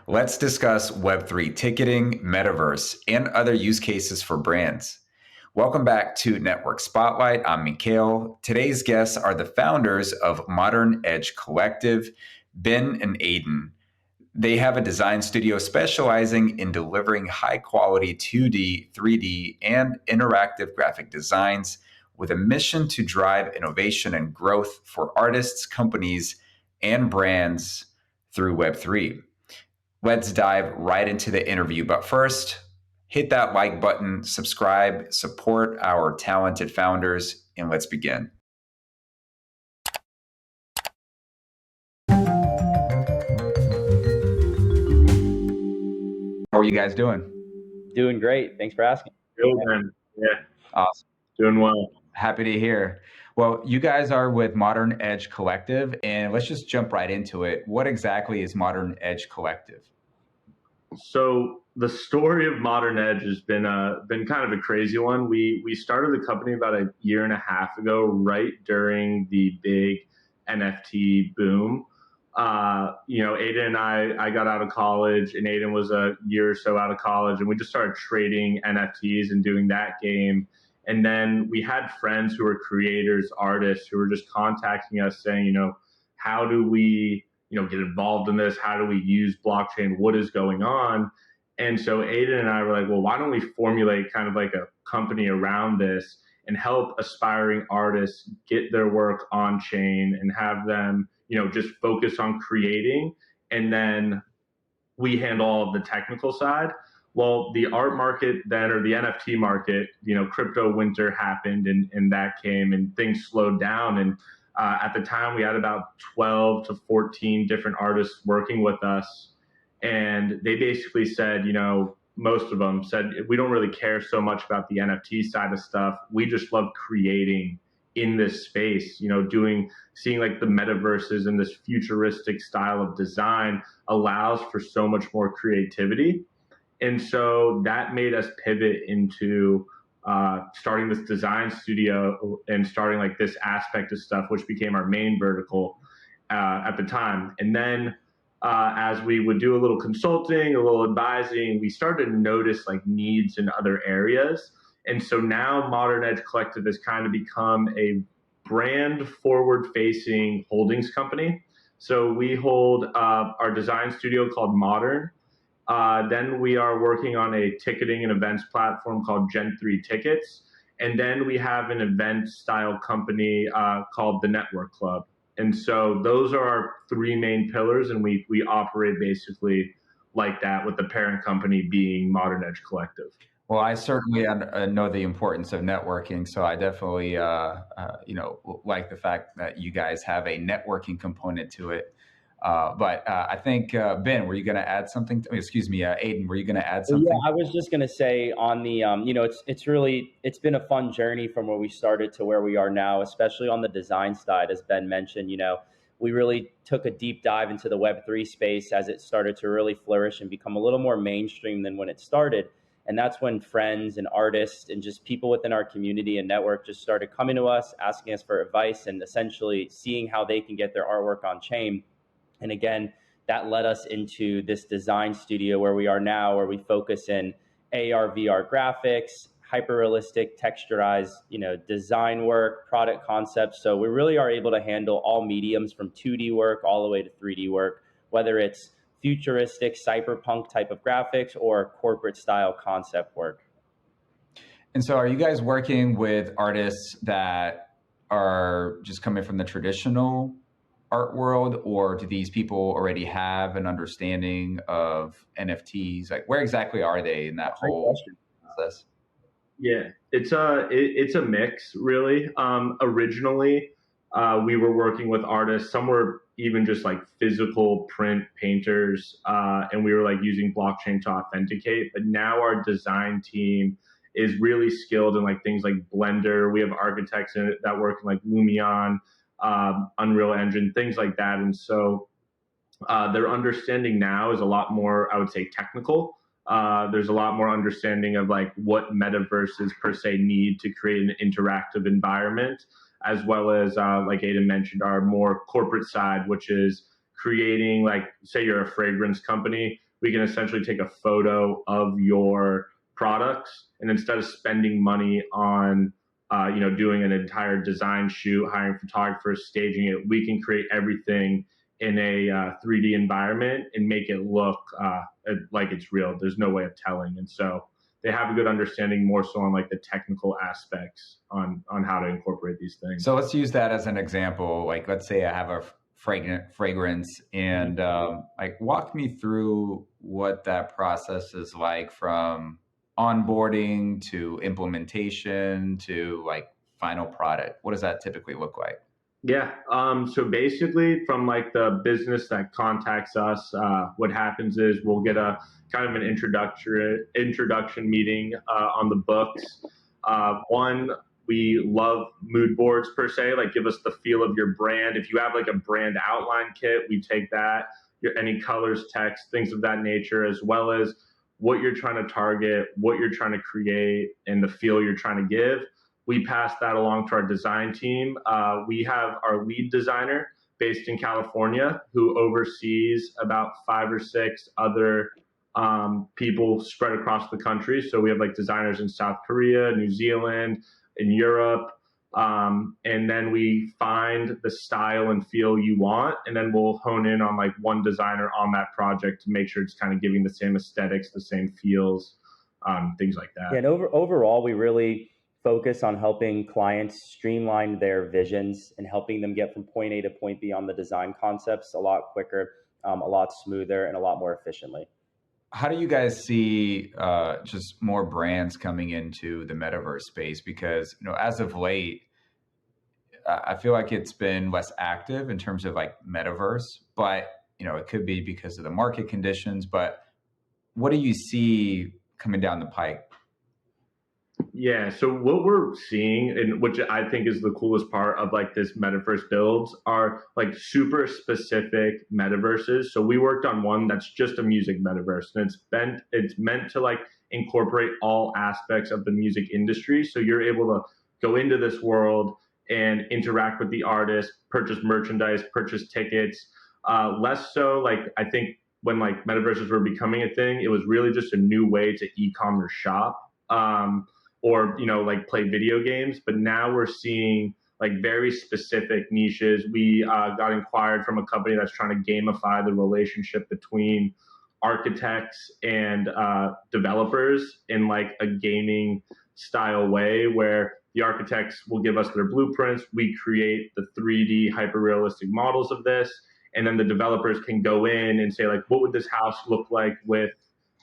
Let's discuss Web3 ticketing, metaverse, and other use cases for brands. Welcome back to Network Spotlight. I'm Mikhail. Today's guests are the founders of Modern Edge Collective, Ben and Aiden. They have a design studio specializing in delivering high-quality 2D, 3D, and interactive graphic designs with a mission to drive innovation and growth for artists, companies, and brands through Web3. Let's dive right into the interview. But first, hit that like button, subscribe, support our talented founders, and let's begin. How are you guys doing? Doing great. Thanks for asking. Good, man. Yeah, Awesome. doing well. Happy to hear. Well, you guys are with Modern Edge Collective, and let's just jump right into it. What exactly is Modern Edge Collective? So the story of Modern Edge has been kind of a crazy one. We started the company about a year and a half ago, right during the big NFT boom. Aiden and I got out of college, and Aiden was a year or so out of college, and we just started trading NFTs and doing that game. And then we had friends who were creators, artists, who were just contacting us saying, how do we, get involved in this? How do we use blockchain? What is going on? And so Aiden and I were like, well, why don't we formulate kind of like a company around this and help aspiring artists get their work on chain and have them, just focus on creating. And then we handle all of the technical side. Well, the art market then, or the NFT market, crypto winter happened and that came and things slowed down. And at the time, we had about 12 to 14 different artists working with us. And they basically said, most of them said, we don't really care so much about the NFT side of stuff. We just love creating in this space, seeing like the metaverses and this futuristic style of design allows for so much more creativity. And so that made us pivot into starting this design studio and starting like this aspect of stuff, which became our main vertical at the time. And then as we would do a little consulting, a little advising, we started to notice like needs in other areas. And so now Modern Edge Collective has kind of become a brand forward-facing holdings company. So we hold our design studio called Modern. Then we are working on a ticketing and events platform called Gen 3 Tickets. And then we have an event style company called the Network Club. And so those are our three main pillars, and we operate basically like that, with the parent company being Modern Edge Collective. Well, I certainly know the importance of networking, so I definitely, like the fact that you guys have a networking component to it. But I think, Ben, were you going to add something? Aiden, were you going to add something? Yeah, I was just going to say on the, it's been a fun journey from where we started to where we are now, especially on the design side. As Ben mentioned, we really took a deep dive into the Web3 space as it started to really flourish and become a little more mainstream than when it started. And that's when friends and artists and just people within our community and network just started coming to us, asking us for advice and essentially seeing how they can get their artwork on chain. And again, that led us into this design studio where we are now, where we focus in AR, VR graphics, hyper-realistic, texturized, design work, product concepts. So we really are able to handle all mediums from 2D work all the way to 3D work, whether it's futuristic, cyberpunk type of graphics or corporate style concept work. And so are you guys working with artists that are just coming from the traditional art world, or do these people already have an understanding of NFTs? Like, where exactly are they in that whole process? Yeah, it's a mix, really. Originally, we were working with artists. Some were even just like physical print painters, and we were like using blockchain to authenticate. But now our design team is really skilled in like things like Blender. We have architects in it that work in like Lumion, Unreal Engine, things like that. And so their understanding now is a lot more, I would say, technical. There's a lot more understanding of like what metaverses per se need to create an interactive environment, as well as like Aiden mentioned, our more corporate side, which is creating, like, say you're a fragrance company, we can essentially take a photo of your products, and instead of spending money on doing an entire design shoot, hiring photographers, staging it, we can create everything in a 3D environment and make it look like it's real. There's no way of telling. And so they have a good understanding more so on like the technical aspects on how to incorporate these things. So let's use that as an example. Like, let's say I have a fragrance and like walk me through what that process is like from onboarding to implementation to like final product. What does that typically look like? Yeah. So basically, from like the business that contacts us, what happens is we'll get a kind of an introduction meeting on the books. One, we love mood boards per se, like give us the feel of your brand. If you have like a brand outline kit, we take that, any colors, text, things of that nature, as well as what you're trying to target, what you're trying to create, and the feel you're trying to give. We pass that along to our design team. We have our lead designer based in California who oversees about 5 or 6 other people spread across the country. So we have like designers in South Korea, New Zealand, in Europe. And then we find the style and feel you want, and then we'll hone in on like one designer on that project to make sure it's kind of giving the same aesthetics, the same feels, things like that. Yeah, and overall, we really focus on helping clients streamline their visions and helping them get from point A to point B on the design concepts a lot quicker, a lot smoother, and a lot more efficiently. How do you guys see just more brands coming into the metaverse space? Because, as of late, I feel like it's been less active in terms of like metaverse, but, it could be because of the market conditions. But what do you see coming down the pike? Yeah, so what we're seeing, and which I think is the coolest part of like this metaverse builds, are like super specific metaverses. So we worked on one that's just a music metaverse, and it's meant to like incorporate all aspects of the music industry. So you're able to go into this world and interact with the artist, purchase merchandise, purchase tickets. Less so like I think when like metaverses were becoming a thing, it was really just a new way to e-commerce shop. Or like play video games. But now we're seeing like very specific niches. We got inquired from a company that's trying to gamify the relationship between architects and developers in like a gaming style way, where the architects will give us their blueprints, we create the 3D hyper realistic models of this, and then the developers can go in and say like, what would this house look like with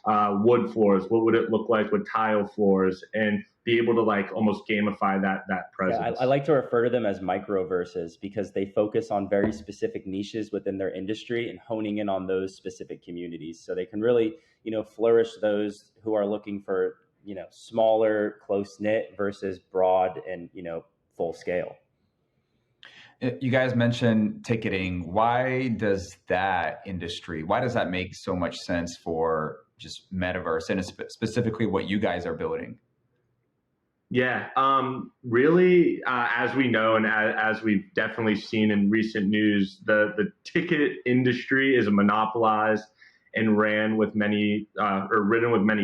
wood floors? What would it look like with tile floors? And be able to like almost gamify that presence. Yeah, I like to refer to them as microverses because they focus on very specific niches within their industry and honing in on those specific communities. So they can really, flourish those who are looking for, smaller, close knit versus broad and, full scale. You guys mentioned ticketing. Why does that make so much sense for just metaverse and specifically what you guys are building? Yeah, really, as we know, and as we've definitely seen in recent news, the ticket industry is monopolized and ridden with many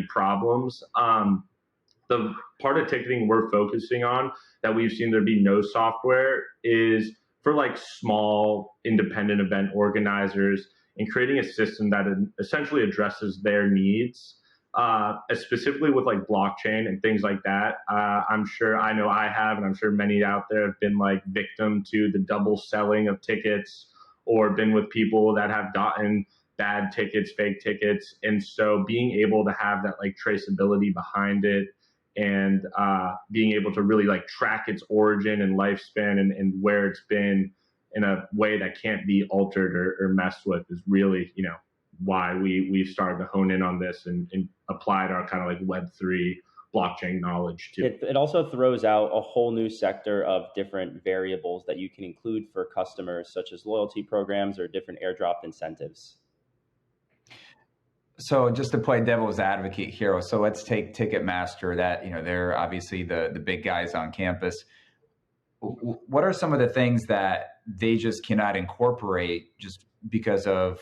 problems. The part of ticketing we're focusing on that we've seen there be no software is for like small independent event organizers and creating a system that essentially addresses their needs. Specifically with like blockchain and things like that. I'm sure I have, and I'm sure many out there have been like victim to the double selling of tickets, or been with people that have gotten bad tickets, fake tickets. And so being able to have that like traceability behind it, and being able to really like track its origin and lifespan and where it's been in a way that can't be altered or messed with is really, why we've started to hone in on this and applied our kind of like Web3 blockchain knowledge to it. It also throws out a whole new sector of different variables that you can include for customers, such as loyalty programs or different airdrop incentives. So just to play devil's advocate here, so let's take Ticketmaster, that, they're obviously the big guys on campus. What are some of the things that they just cannot incorporate just because of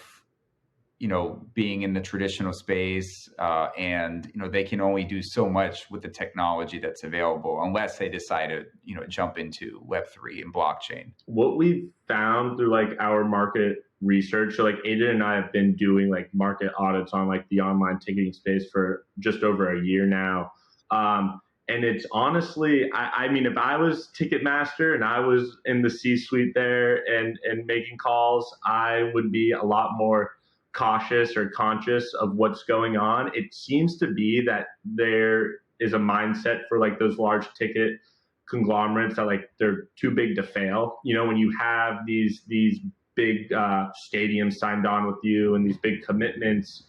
being in the traditional space, and they can only do so much with the technology that's available unless they decide to jump into Web3 and blockchain. What we've found through like our market research, so like Aiden and I have been doing like market audits on like the online ticketing space for just over a year now. And it's honestly, I mean, if I was Ticketmaster and I was in the C-suite there and making calls, I would be a lot more cautious or conscious of what's going on. It seems to be that there is a mindset for like those large ticket conglomerates that like they're too big to fail. When you have these big stadiums signed on with you and these big commitments,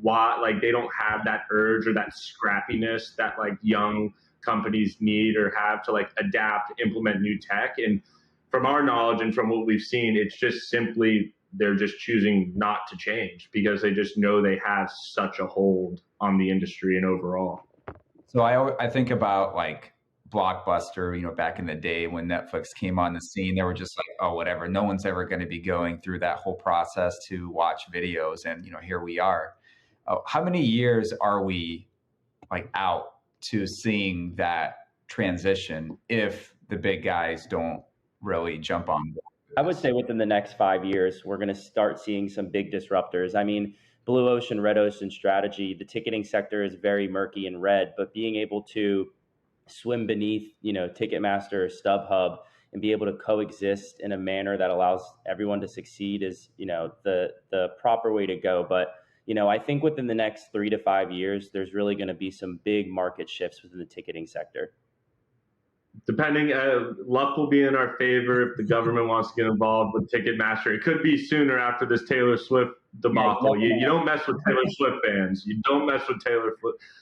why like they don't have that urge or that scrappiness that like young companies need or have to like adapt, implement new tech. And from our knowledge and from what we've seen, it's just simply they're just choosing not to change because they just know they have such a hold on the industry and overall. So I think about like Blockbuster, back in the day when Netflix came on the scene, they were just like, oh, whatever. No one's ever going to be going through that whole process to watch videos. And, here we are. How many years are we like out to seeing that transition if the big guys don't really jump on board? I would say within the next 5 years, we're going to start seeing some big disruptors. I mean, blue ocean, red ocean strategy, the ticketing sector is very murky and red, but being able to swim beneath, Ticketmaster or StubHub and be able to coexist in a manner that allows everyone to succeed is, the proper way to go. But, I think within the next 3 to 5 years, there's really going to be some big market shifts within the ticketing sector. Depending, luck will be in our favor if the government wants to get involved with Ticketmaster. It could be sooner after this Taylor Swift debacle. You don't mess with Taylor Swift fans. You don't mess with Taylor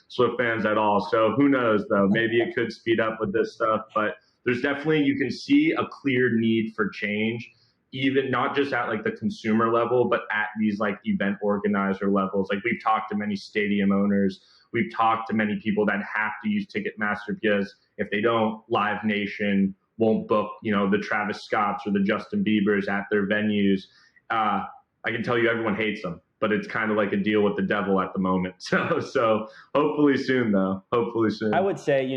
Swift fans at all. So who knows, though? Maybe it could speed up with this stuff. But there's definitely, you can see a clear need for change, even not just at like the consumer level, but at these like event organizer levels. Like we've talked to many stadium owners. We've talked to many people that have to use Ticketmaster because if they don't, Live Nation won't book, the Travis Scotts or the Justin Biebers at their venues. I can tell you everyone hates them, but it's kind of like a deal with the devil at the moment. So hopefully soon, though. Hopefully soon. I would say,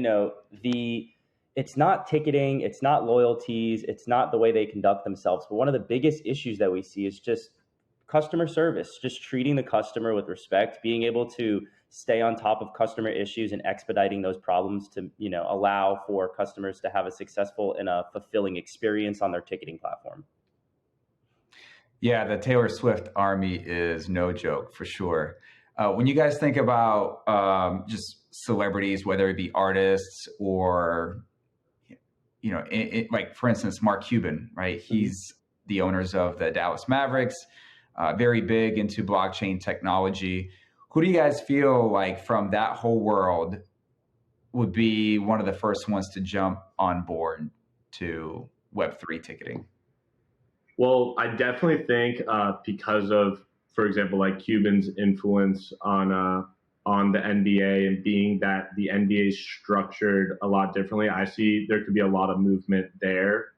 it's not ticketing, it's not loyalties, it's not the way they conduct themselves. But one of the biggest issues that we see is just customer service, just treating the customer with respect, being able to stay on top of customer issues and expediting those problems to, allow for customers to have a successful and a fulfilling experience on their ticketing platform. Yeah, the Taylor Swift army is no joke for sure. When you guys think about just celebrities, whether it be artists or, like for instance, Mark Cuban, right? He's the owners of the Dallas Mavericks, very big into blockchain technology. Who do you guys feel like from that whole world would be one of the first ones to jump on board to Web3 ticketing? Well, I definitely think because of, for example, like Cuban's influence on the NBA and being that the NBA is structured a lot differently, I see there could be a lot of movement there,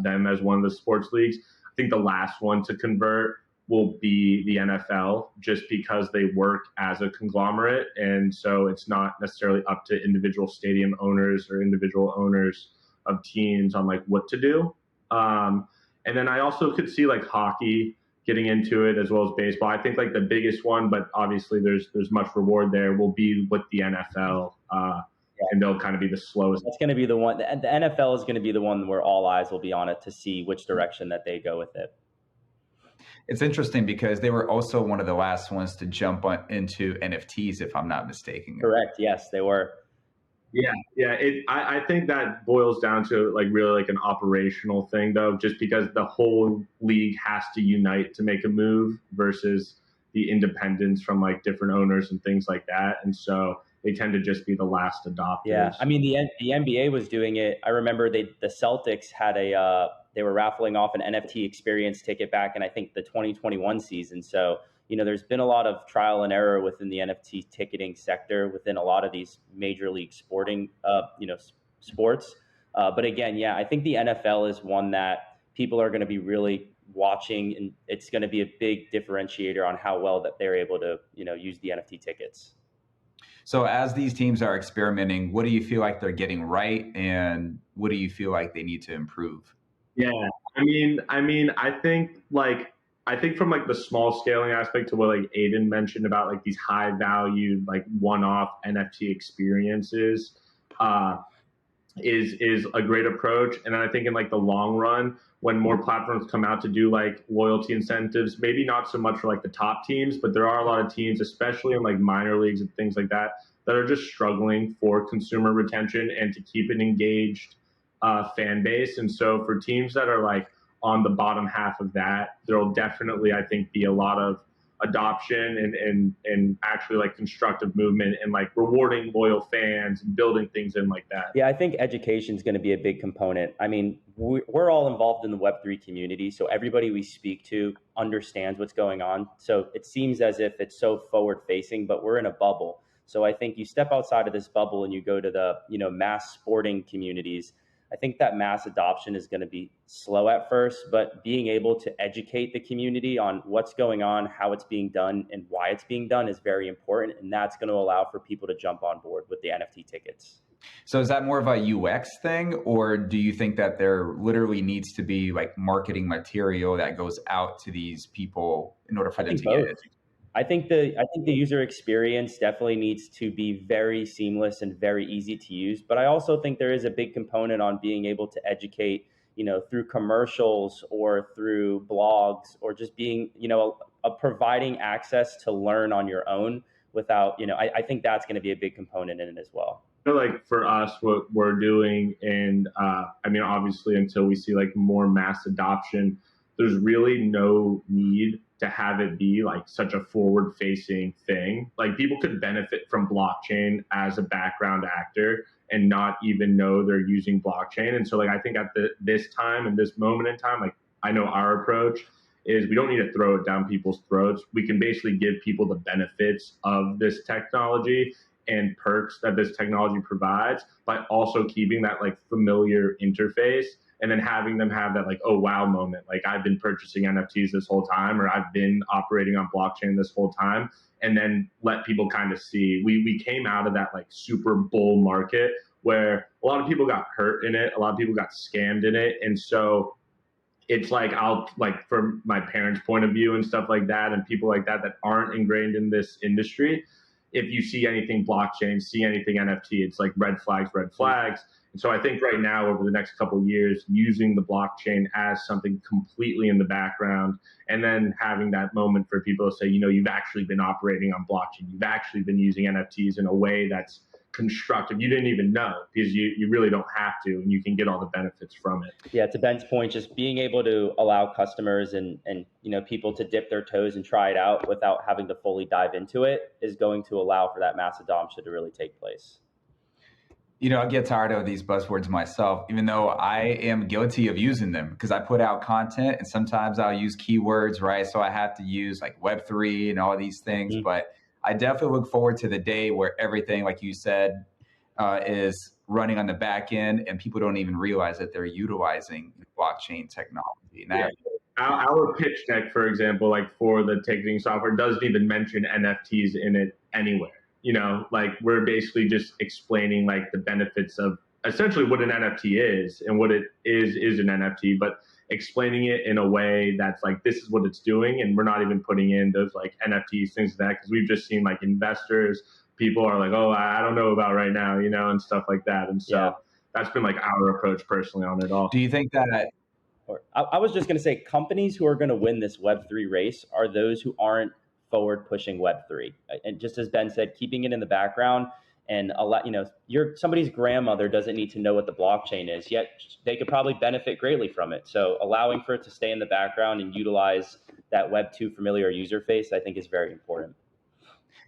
them as one of the sports leagues. I think the last one to convert will be the NFL just because they work as a conglomerate. And so it's not necessarily up to individual stadium owners or individual owners of teams on like what to do. And then I also could see like hockey getting into it as well as baseball. I think like the biggest one, but obviously there's much reward there, will be with the NFL. And they'll kind of be the slowest. That's going to be the one. The NFL is going to be the one where all eyes will be on it to see which direction that they go with it. It's interesting because they were also one of the last ones to jump into NFTs, if I'm not mistaken. Correct. Yes, they were. Yeah. I think that boils down to like really like an operational thing, though, just because the whole league has to unite to make a move versus the independence from like different owners and things like that. And so they tend to just be the last adopters. Yeah, I mean the NBA was doing it. I remember the Celtics had they were raffling off an NFT experience ticket back in I think the 2021 season. So there's been a lot of trial and error within the NFT ticketing sector within a lot of these major league sporting sports. But again, yeah, I think the NFL is one that people are going to be really watching, and it's going to be a big differentiator on how well that they're able to, use the NFT tickets. So as these teams are experimenting, what do you feel like they're getting right, and what do you feel like they need to improve? Yeah, I think from like the small scaling aspect to what like Aiden mentioned about like these high value like one-off NFT experiences, uh, is a great approach. And then I think in like the long run, when more platforms come out to do like loyalty incentives, maybe not so much for like the top teams, but there are a lot of teams, especially in like minor leagues and things like that, that are just struggling for consumer retention and to keep an engaged fan base. And so for teams that are like on the bottom half of that, there'll definitely, I think, be a lot of adoption and actually like constructive movement and like rewarding loyal fans and building things in like that. Yeah, I think education is going to be a big component. I mean, we're all involved in the Web3 community, so everybody we speak to understands what's going on. So it seems as if it's so forward facing, but we're in a bubble. So I think you step outside of this bubble and you go to the, mass sporting communities. I think that mass adoption is going to be slow at first, but being able to educate the community on what's going on, how it's being done, and why it's being done is very important. And that's going to allow for people to jump on board with the NFT tickets. So is that more of a UX thing, or do you think that there literally needs to be like marketing material that goes out to these people in order for them to get it? I think the user experience definitely needs to be very seamless and very easy to use. But I also think there is a big component on being able to educate, through commercials or through blogs, or just being, providing access to learn on your own without, I think that's going to be a big component in it as well. I feel like for us, what we're doing, and I mean, obviously, until we see like more mass adoption, there's really no need to have it be like such a forward facing thing. Like people could benefit from blockchain as a background actor and not even know they're using blockchain. And so like, I think at this time and this moment in time, like I know our approach is we don't need to throw it down people's throats. We can basically give people the benefits of this technology and perks that this technology provides by also keeping that like familiar interface, and then having them have that like, oh wow moment, like I've been purchasing NFTs this whole time, or I've been operating on blockchain this whole time. And then let people kind of see we came out of that like super bull market where a lot of people got hurt in it, a lot of people got scammed in it. And so it's like, I'll like, from my parents' point of view and stuff like that, and people like that aren't ingrained in this industry, if you see anything blockchain, see anything NFT, it's like red flags, red flags. And so I think right now, over the next couple of years, using the blockchain as something completely in the background, and then having that moment for people to say, you've actually been operating on blockchain, you've actually been using NFTs in a way that's constructive. You didn't even know, because you really don't have to, and you can get all the benefits from it. Yeah, to Ben's point, just being able to allow customers and people to dip their toes and try it out without having to fully dive into it is going to allow for that mass adoption to really take place. I get tired of these buzzwords myself, even though I am guilty of using them, because I put out content and sometimes I'll use keywords, right? So I have to use like Web3 and all these things. Mm-hmm. But I definitely look forward to the day where everything, like you said, is running on the back end and people don't even realize that they're utilizing blockchain technology. Yeah. Our pitch deck, for example, like for the ticketing software, doesn't even mention NFTs in it anywhere. Like we're basically just explaining like the benefits of essentially what an NFT is and what it is an NFT, but explaining it in a way that's like, this is what it's doing. And we're not even putting in those like NFTs, things like that, because we've just seen like investors, people are like, oh, I don't know about right now, and stuff like that. And so that's been like our approach personally on it all. Do you think that... I was just going to say, companies who are going to win this Web3 race are those who aren't forward pushing Web3. And just as Ben said, keeping it in the background, and somebody's grandmother doesn't need to know what the blockchain is, yet they could probably benefit greatly from it. So allowing for it to stay in the background and utilize that Web2 familiar user face, I think is very important.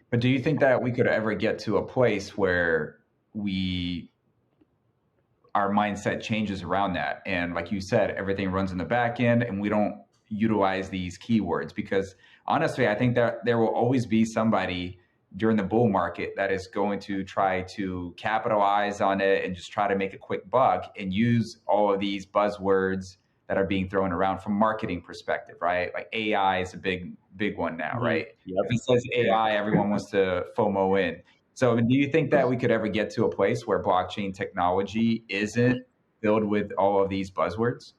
But do you think that we could ever get to a place where our mindset changes around that? And like you said, everything runs in the back end and we don't utilize these keywords, because honestly, I think that there will always be somebody during the bull market that is going to try to capitalize on it and just try to make a quick buck and use all of these buzzwords that are being thrown around from marketing perspective, right? Like AI is a big one now, right? Yep. If it says AI, everyone wants to FOMO in. So do you think that we could ever get to a place where blockchain technology isn't filled with all of these buzzwords?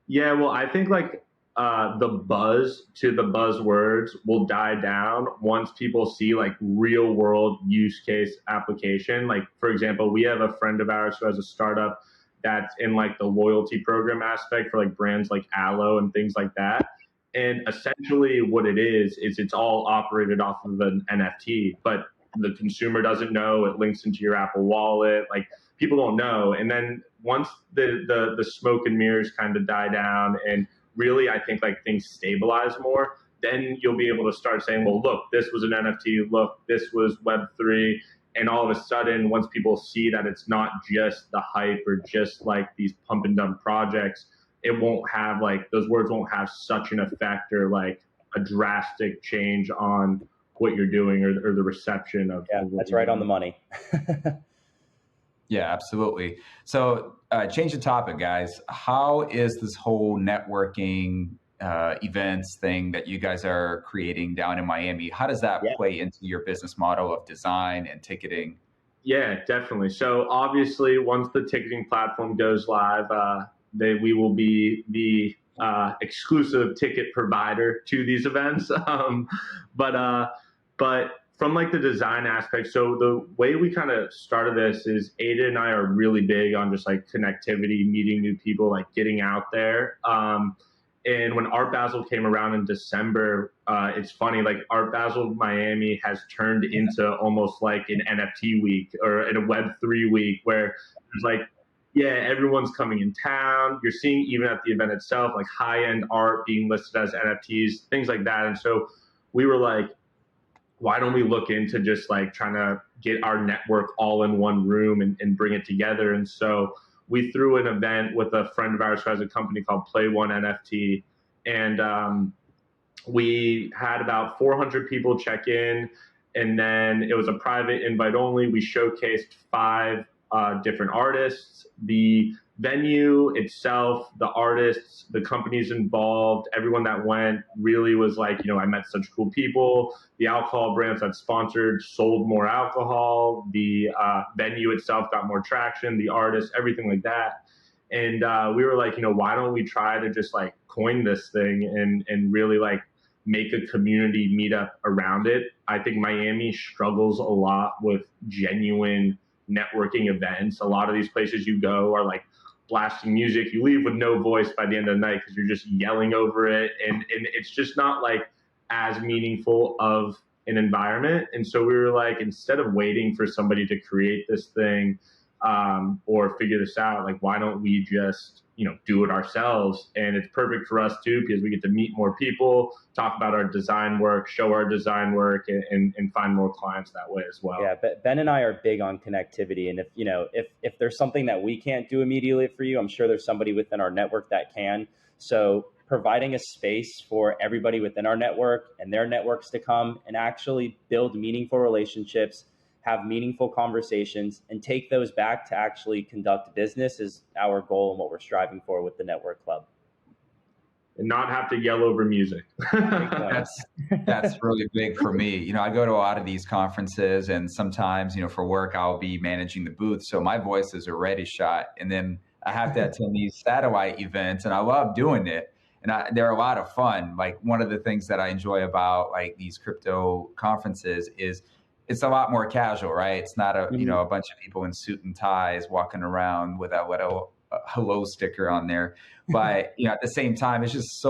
Yeah, well, I think like the buzz to the buzzwords will die down once people see like real world use case application. Like, for example, we have a friend of ours who has a startup that's in like the loyalty program aspect for like brands like Aloe and things like that. And essentially, what it is it's all operated off of an NFT, but the consumer doesn't know. It links into your Apple Wallet. Like, people don't know. And then once the smoke and mirrors kind of die down, and really I think like things stabilize more, then you'll be able to start saying, well, look, this was an NFT, look, this was Web3. And all of a sudden, once people see that it's not just the hype or just like these pump and dump projects, it won't have like, those words won't have such an effect or like a drastic change on what you're doing or the reception of. Yeah, of that's right on the money. Yeah, absolutely. So change the topic, guys. How is this whole networking events thing that you guys are creating down in Miami? How does that play into your business model of design and ticketing? Yeah, definitely. So obviously, once the ticketing platform goes live, we will be the exclusive ticket provider to these events. But from like the design aspect, so the way we kind of started this is Ada and I are really big on just like connectivity, meeting new people, like getting out there. And when Art Basel came around in December, it's funny, like Art Basel Miami has turned into almost like an NFT week or in a Web3 week where there's like, yeah, everyone's coming in town. You're seeing even at the event itself, like high-end art being listed as NFTs, things like that. And so we were like, why don't we look into just like trying to get our network all in one room and bring it together? And so we threw an event with a friend of ours who has a company called Play One NFT. And we had about 400 people check in. And then it was a private invite only. We showcased 5 different artists. The venue itself, the artists, the companies involved, everyone that went really was like, I met such cool people. The alcohol brands that sponsored sold more alcohol. The venue itself got more traction, the artists, everything like that. And we were like, why don't we try to just like coin this thing and really like make a community meetup around it. I think Miami struggles a lot with genuine networking events. A lot of these places you go are like blasting music. You leave with no voice by the end of the night because you're just yelling over it. And it's just not like as meaningful of an environment. And so we were like, instead of waiting for somebody to create this thing or figure this out, like, why don't we just, do it ourselves? And it's perfect for us too, because we get to meet more people, talk about our design work, show our design work, and find more clients that way as well. Yeah, Ben and I are big on connectivity. And if there's something that we can't do immediately for you, I'm sure there's somebody within our network that can. So providing a space for everybody within our network and their networks to come and actually build meaningful relationships, have meaningful conversations, and take those back to actually conduct business is our goal and what we're striving for with the Network Club. And not have to yell over music. That's really big for me. I go to a lot of these conferences, and sometimes, for work, I'll be managing the booth. So my voice is already shot. And then I have to attend these satellite events, and I love doing it. And they're a lot of fun. Like, one of the things that I enjoy about like these crypto conferences is it's a lot more casual, right? It's not a bunch of people in suit and ties walking around with a little hello sticker on there. But at the same time, it's just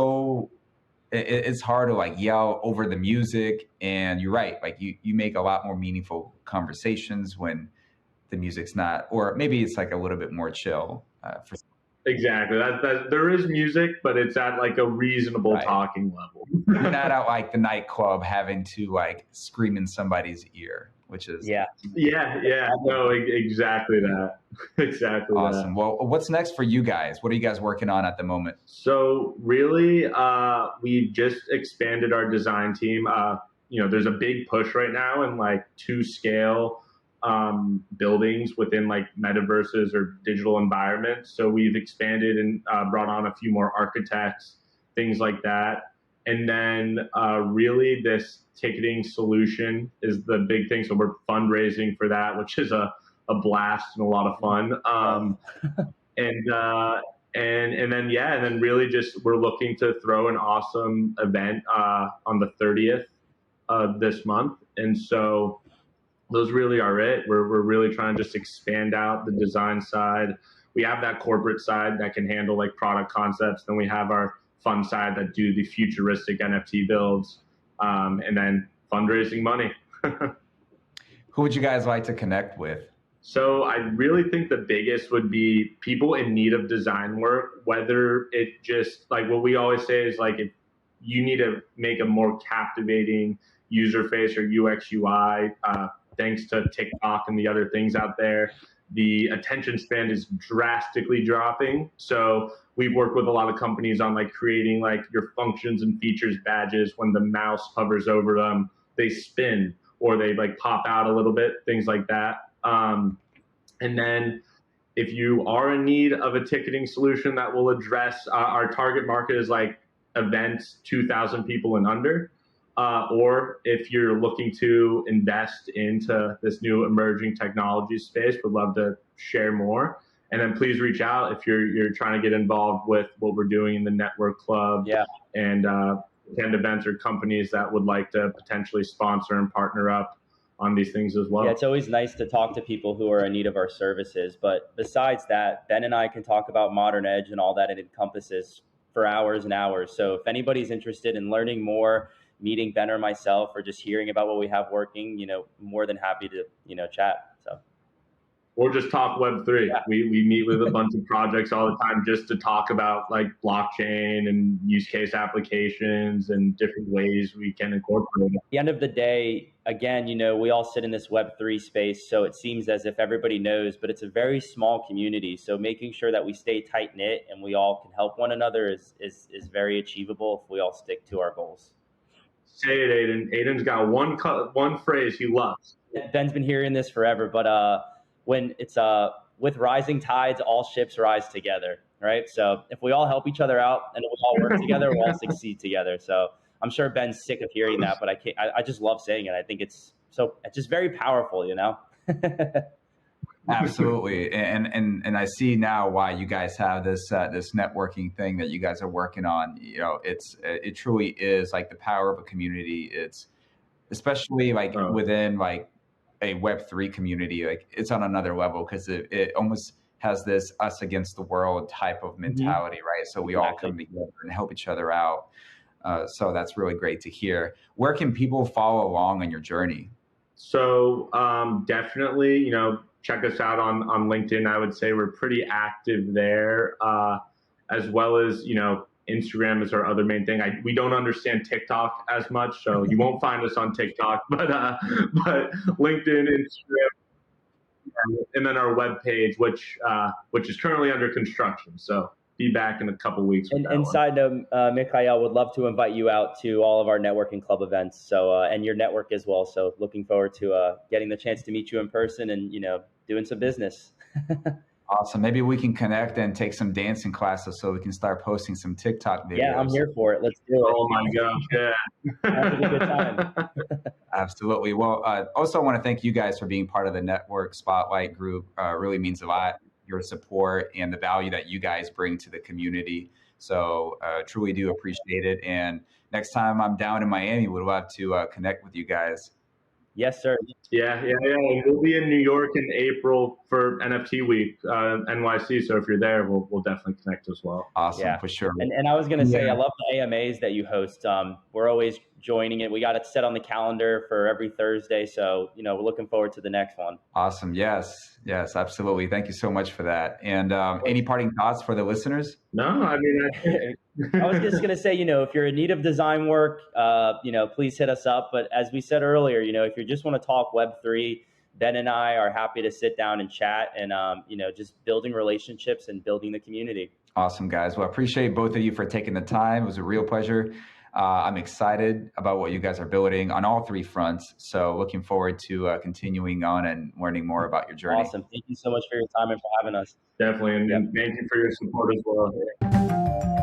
it's hard to like yell over the music. And you're right, like you make a lot more meaningful conversations when the music's not, or maybe it's like a little bit more chill. Exactly. There is music, but it's at like a reasonable talking level. You're not at like the nightclub having to like scream in somebody's ear, which is yeah. No, exactly that. Exactly. Awesome. That. Well, what's next for you guys? What are you guys working on at the moment? So really, we've just expanded our design team. There's a big push right now in like to scale buildings within like metaverses or digital environments. So we've expanded and brought on a few more architects, things like that. And then really this ticketing solution is the big thing. So we're fundraising for that, which is a blast and a lot of fun. And then really just we're looking to throw an awesome event on the 30th of this month. And so those really are it. We're really trying to just expand out the design side. We have that corporate side that can handle like product concepts. Then we have our fun side that do the futuristic NFT builds, and then fundraising money. Who would you guys like to connect with? So I really think the biggest would be people in need of design work, whether it just like what we always say is like if you need to make a more captivating user face or UX UI, thanks to TikTok and the other things out there, the attention span is drastically dropping. So we've worked with a lot of companies on like creating like your functions and features badges. When the mouse hovers over them, they spin or they like pop out a little bit, things like that. And then if you are in need of a ticketing solution that will address our target market is like events 2,000 people and under, or if you're looking to invest into this new emerging technology space, would love to share more. And then please reach out if you're trying to get involved with what we're doing in the network club, and attend events or companies that would like to potentially sponsor and partner up on these things as well. Yeah, it's always nice to talk to people who are in need of our services. But besides that, Ben and I can talk about Modern Edge and all that it encompasses for hours and hours. So if anybody's interested in learning more, meeting Ben or myself, or just hearing about what we have working, more than happy to, chat. So. Or just talk Web3. Yeah. We meet with a bunch of projects all the time just to talk about like blockchain and use case applications and different ways we can incorporate it. At the end of the day, again, we all sit in this Web3 space, so it seems as if everybody knows, but it's a very small community. So making sure that we stay tight knit and we all can help one another is very achievable if we all stick to our goals. Say it, Aiden. Aiden's got one phrase he loves. Ben's been hearing this forever, but when it's with rising tides, all ships rise together, right? So if we all help each other out and we all work together, we'll all succeed together. So I'm sure Ben's sick of hearing that, but I just love saying it. I think it's just very powerful, Absolutely, and I see now why you guys have this networking thing that you guys are working on. It truly is like the power of a community. It's especially like within like a Web3 community, like it's on another level because it almost has this us against the world type of mentality, right? So we all come together and help each other out. So that's really great to hear. Where can people follow along on your journey? So definitely, check us out on LinkedIn. I would say we're pretty active there, as well as, Instagram is our other main thing. We don't understand TikTok as much, so you won't find us on TikTok, but LinkedIn, Instagram, and then our webpage, which is currently under construction. So be back in a couple weeks. And side note, Mikhail, would love to invite you out to all of our networking club events. So and your network as well. So looking forward to getting the chance to meet you in person and doing some business. Awesome. Maybe we can connect and take some dancing classes so we can start posting some TikTok videos. Yeah, I'm here for it. Let's do it. Oh my gosh, yeah. Have a good time. Absolutely. Well, also I want to thank you guys for being part of the Network Spotlight group. Really means a lot, your support and the value that you guys bring to the community. So truly do appreciate it. And next time I'm down in Miami, would love to connect with you guys. Yes, sir. Yeah. We'll be in New York in April for NFT week, NYC. So if you're there, we'll definitely connect as well. Awesome, for sure. And I was going to say, I love the AMAs that you host. We're always joining it. We got it set on the calendar for every Thursday. So, we're looking forward to the next one. Awesome. Yes, absolutely. Thank you so much for that. And any parting thoughts for the listeners? No, I mean, I was just going to say, if you're in need of design work, please hit us up. But as we said earlier, if you just want to talk Web3, Ben and I are happy to sit down and chat and, just building relationships and building the community. Awesome, guys. Well, I appreciate both of you for taking the time. It was a real pleasure. I'm excited about what you guys are building on all three fronts. So looking forward to continuing on and learning more about your journey. Awesome. Thank you so much for your time and for having us. Definitely. And thank you for your support as well.